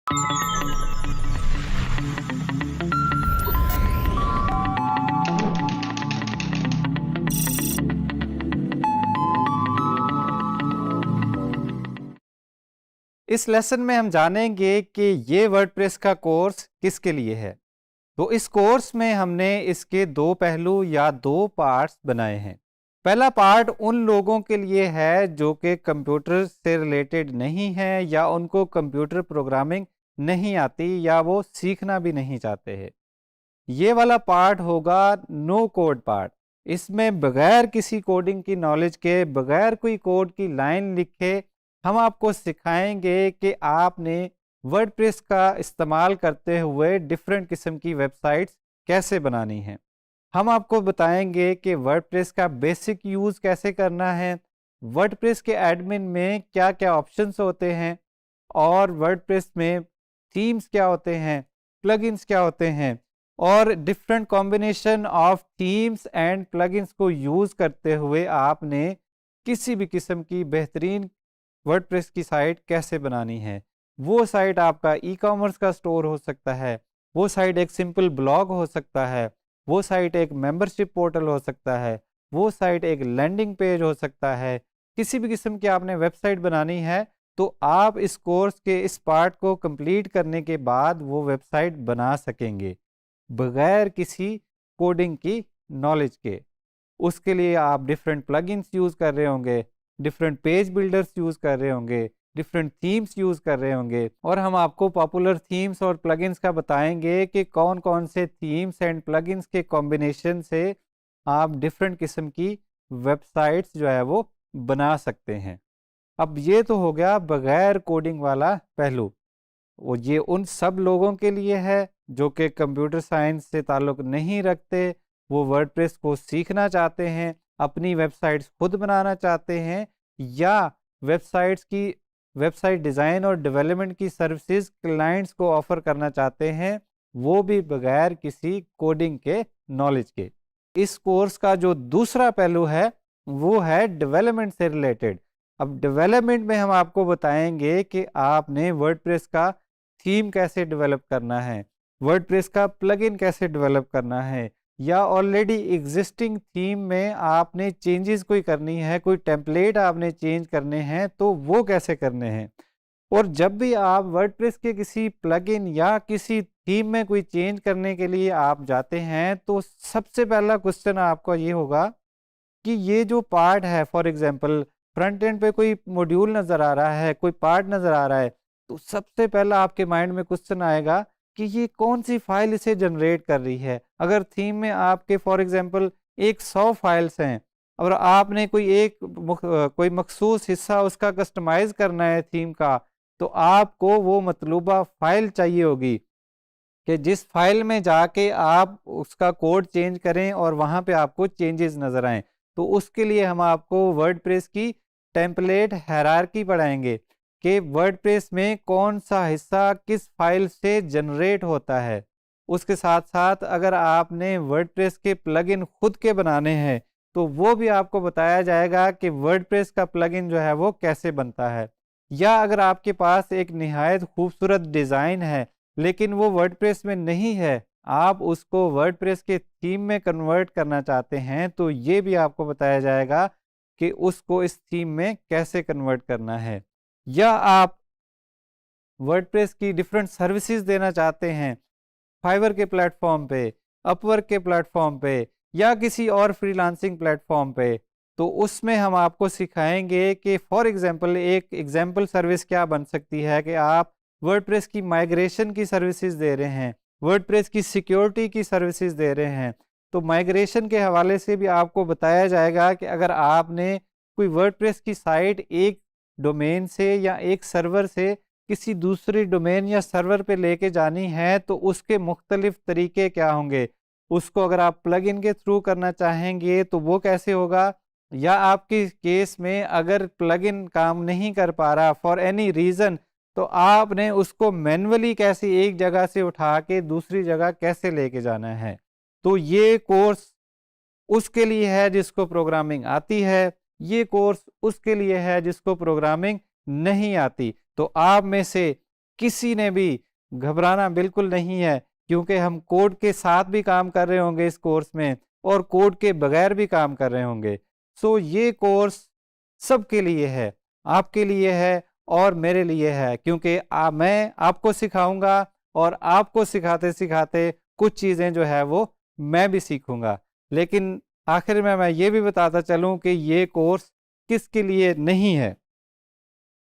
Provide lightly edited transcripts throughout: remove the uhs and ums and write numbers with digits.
इस लेसन में हम जानेंगे कि ये वर्डप्रेस का कोर्स किसके लिए है। तो इस कोर्स में हमने इसके दो पहलू या दो पार्ट्स बनाए हैं। पहला पार्ट उन लोगों के लिए है जो कि कंप्यूटर से रिलेटेड नहीं है या उनको कंप्यूटर प्रोग्रामिंग नहीं आती या वो सीखना भी नहीं चाहते हैं। ये वाला पार्ट होगा नो कोड पार्ट। इसमें बगैर किसी कोडिंग की नॉलेज के, बगैर कोई कोड की लाइन लिखे, हम आपको सिखाएंगे कि आपने वर्डप्रेस का इस्तेमाल करते हुए डिफरेंट किस्म की वेबसाइट्स कैसे बनानी है। हम आपको बताएंगे कि वर्डप्रेस का बेसिक यूज़ कैसे करना है, वर्डप्रेस के एडमिन में क्या क्या ऑप्शंस होते हैं, और वर्डप्रेस में थीम्स क्या होते हैं, प्लगइन्स क्या होते हैं, और different combination of themes and plugins को यूज़ करते हुए आपने किसी भी किस्म की बेहतरीन वर्डप्रेस की साइट कैसे बनानी है। वो साइट आपका ई कॉमर्स का स्टोर हो सकता है, वो साइट एक सिंपल ब्लॉग हो सकता है, वो साइट एक मेंबरशिप पोर्टल हो सकता है, वो साइट एक लैंडिंग पेज हो सकता है। किसी भी किस्म की आपने वेबसाइट बनानी है तो आप इस कोर्स के इस पार्ट को कंप्लीट करने के बाद वो वेबसाइट बना सकेंगे बगैर किसी कोडिंग की नॉलेज के। उसके लिए आप डिफरेंट प्लगइन्स यूज़ कर रहे होंगे, डिफरेंट पेज बिल्डर्स यूज़ कर रहे होंगे, डिफरेंट थीम्स यूज़ कर रहे होंगे, और हम आपको पॉपुलर थीम्स और प्लगइन्स का बताएंगे कि कौन कौन से थीम्स एंड प्लगइन्स के कॉम्बिनेशन से आप डिफरेंट किस्म की वेबसाइट्स जो है वो बना सकते हैं। अब ये तो हो गया बगैर कोडिंग वाला पहलू। वो ये उन सब लोगों के लिए है जो कि कंप्यूटर साइंस से ताल्लुक़ नहीं रखते, वो वर्डप्रेस को सीखना चाहते हैं, अपनी वेबसाइट्स खुद बनाना चाहते हैं, या वेबसाइट डिज़ाइन और डेवलपमेंट की सर्विसेज क्लाइंट्स को ऑफ़र करना चाहते हैं, वो भी बगैर किसी कोडिंग के नॉलेज के। इस कोर्स का जो दूसरा पहलू है वो है डेवलपमेंट से रिलेटेड। अब डेवलपमेंट में हम आपको बताएंगे कि आपने वर्डप्रेस का थीम कैसे डेवलप करना है, वर्डप्रेस का प्लगइन कैसे डेवलप करना है, या ऑलरेडी एग्जिस्टिंग थीम में आपने चेंजेस कोई करनी है, कोई टेम्पलेट आपने चेंज करने हैं तो वो कैसे करने हैं। और जब भी आप वर्डप्रेस के किसी प्लगइन या किसी थीम में कोई चेंज करने के लिए आप जाते हैं तो सबसे पहला क्वेश्चन आपका ये होगा कि ये जो पार्ट है, फॉर एग्जांपल फ्रंट एंड पे कोई मॉड्यूल नज़र आ रहा है, कोई पार्ट नज़र आ रहा है, तो सबसे पहला आपके माइंड में क्वेश्चन आएगा कि ये कौन सी फाइल इसे जनरेट कर रही है। अगर थीम में आपके फॉर एग्जांपल 100 फाइल्स हैं और आपने कोई मखसूस हिस्सा उसका कस्टमाइज करना है थीम का, तो आपको वो मतलूबा फाइल चाहिए होगी कि जिस फाइल में जाके आप उसका कोड चेंज करें और वहाँ पे आपको चेंजेस नज़र आएँ। तो उसके लिए हम आपको वर्डप्रेस की टेम्पलेट हायरार्की पढ़ाएंगे कि वर्डप्रेस में कौन सा हिस्सा किस फाइल से जनरेट होता है। उसके साथ साथ अगर आपने वर्डप्रेस के प्लगइन खुद के बनाने हैं तो वो भी आपको बताया जाएगा कि वर्डप्रेस का प्लगइन जो है वो कैसे बनता है। या अगर आपके पास एक निहायत खूबसूरत डिज़ाइन है लेकिन वो वर्डप्रेस में नहीं है, आप उसको वर्डप्रेस के थीम में कन्वर्ट करना चाहते हैं, तो ये भी आपको बताया जाएगा कि उसको इस थीम में कैसे कन्वर्ट करना है। या आप वर्डप्रेस की डिफरेंट सर्विसेज देना चाहते हैं फाइवर के प्लेटफॉर्म पे, अपवर्क के प्लेटफॉर्म पे, या किसी और फ्रीलांसिंग प्लेटफॉर्म पे, तो उसमें हम आपको सिखाएंगे कि फॉर एग्जांपल एक एग्जांपल सर्विस क्या बन सकती है कि आप वर्डप्रेस की माइग्रेशन की सर्विसेज दे रहे हैं, वर्डप्रेस की सिक्योरिटी की सर्विसेज दे रहे हैं। तो माइग्रेशन के हवाले से भी आपको बताया जाएगा कि अगर आपने कोई वर्डप्रेस की साइट एक डोमेन से या एक सर्वर से किसी दूसरी डोमेन या सर्वर पे लेके जानी है तो उसके मुख्तलिफ तरीके क्या होंगे। उसको अगर आप प्लगइन के थ्रू करना चाहेंगे तो वो कैसे होगा, या आपके केस में अगर प्लगइन काम नहीं कर पा रहा फॉर एनी रीज़न, तो आपने उसको मैन्युअली कैसे एक जगह से उठा के दूसरी जगह कैसे लेके जाना है। तो ये कोर्स उसके लिए है जिसको प्रोग्रामिंग आती है, ये कोर्स उसके लिए है जिसको प्रोग्रामिंग नहीं आती। तो आप में से किसी ने भी घबराना बिल्कुल नहीं है, क्योंकि हम कोड के साथ भी काम कर रहे होंगे इस कोर्स में और कोड के बगैर भी काम कर रहे होंगे। सो ये कोर्स सबके लिए है, आपके लिए है और मेरे लिए है, क्योंकि मैं आपको सिखाऊंगा और आपको सिखाते सिखाते कुछ चीज़ें जो है वो मैं भी सीखूंगा। लेकिन आखिर में मैं ये भी बताता चलूं कि ये कोर्स किसके लिए नहीं है।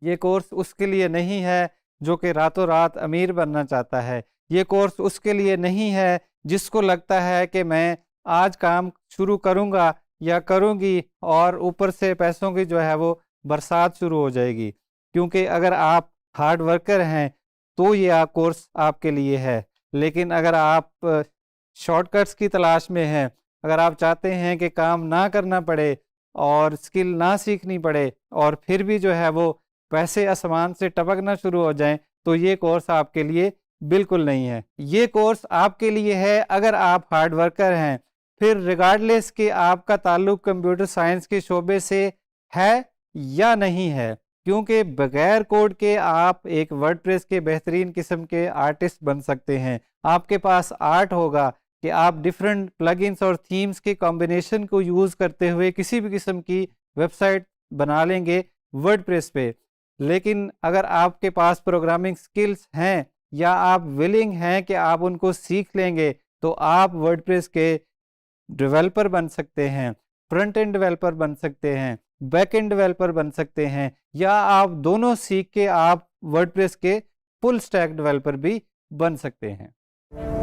ये कोर्स उसके लिए नहीं है जो कि रातों रात अमीर बनना चाहता है। ये कोर्स उसके लिए नहीं है जिसको लगता है कि मैं आज काम शुरू करूंगा या करूंगी और ऊपर से पैसों की जो है वो बरसात शुरू हो जाएगी। क्योंकि अगर आप हार्ड वर्कर हैं तो ये कोर्स आपके लिए है। लेकिन अगर आप शॉर्टकट्स की तलाश में हैं, अगर आप चाहते हैं कि काम ना करना पड़े और स्किल ना सीखनी पड़े और फिर भी जो है वो पैसे आसमान से टपकना शुरू हो जाएं, तो ये कोर्स आपके लिए बिल्कुल नहीं है। ये कोर्स आपके लिए है अगर आप हार्ड वर्कर हैं, फिर रिगार्डलेस कि आपका ताल्लुक कंप्यूटर साइंस के शोबे से है या नहीं है। क्योंकि बगैर कोड के आप एक वर्डप्रेस के बेहतरीन किस्म के आर्टिस्ट बन सकते हैं। आपके पास आर्ट होगा कि आप डिफरेंट प्लगइन्स और थीम्स के कॉम्बिनेशन को यूज़ करते हुए किसी भी किस्म की वेबसाइट बना लेंगे वर्डप्रेस पे। लेकिन अगर आपके पास प्रोग्रामिंग स्किल्स हैं या आप विलिंग हैं कि आप उनको सीख लेंगे, तो आप वर्डप्रेस के डेवलपर बन सकते हैं, फ्रंट एंड डेवलपर बन सकते हैं, बैक एंड डेवलपर बन सकते हैं, या आप दोनों सीख के आप वर्डप्रेस के फुल स्टैक डेवलपर भी बन सकते हैं।